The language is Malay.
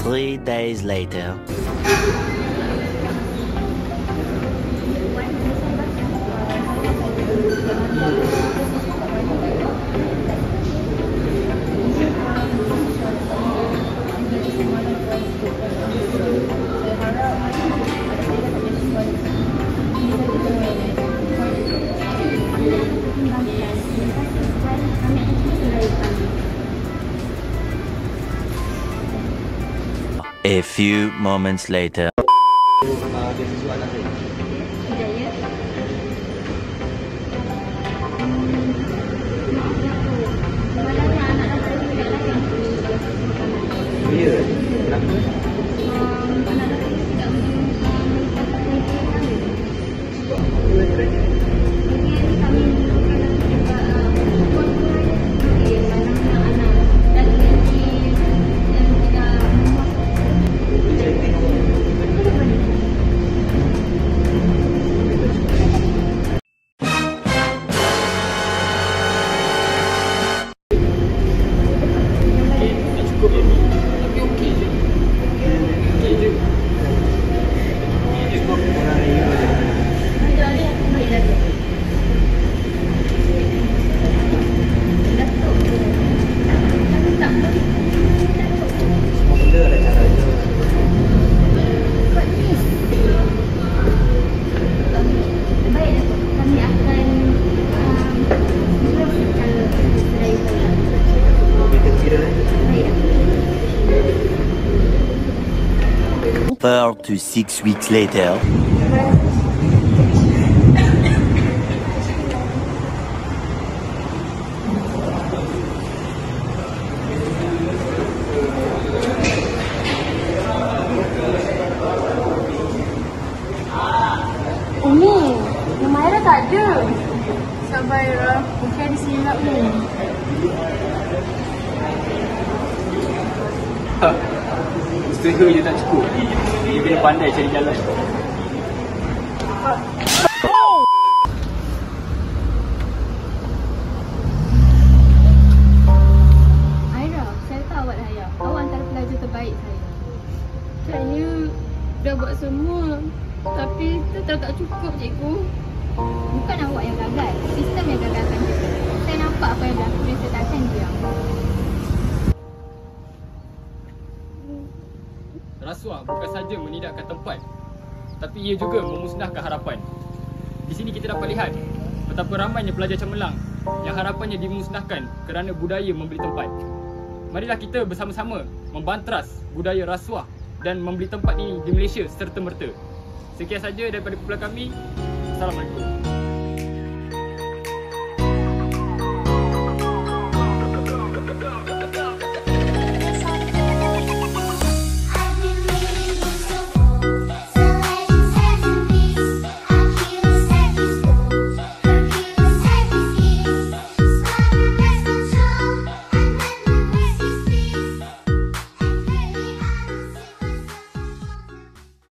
3 days later. A few moments later. Four to 6 weeks later. Umi, Mama Ira tak ada. Sabar Ira, mungkin ada silap ni. Setengah je tak cukup. Dia kena pandai cari jalan. Aira, saya tahu awak layak. Awak antara pelajar terbaik saya. Saya dah buat semua, tapi tetap tak cukup, cikgu. Bukan awak yang gagal, sistem yang gagalkan kita. Saya nampak apa yang berlaku dan saya takkan diam. Rasuah bukan saja menidakkan tempat, tapi ia juga memusnahkan harapan. Di sini kita dapat lihat betapa ramainya pelajar cemerlang yang harapannya dimusnahkan kerana budaya membeli tempat. Marilah kita bersama-sama membantras budaya rasuah dan membeli tempat ini di Malaysia serta-merta. Sekian saja daripada kumpulan kami. Assalamualaikum.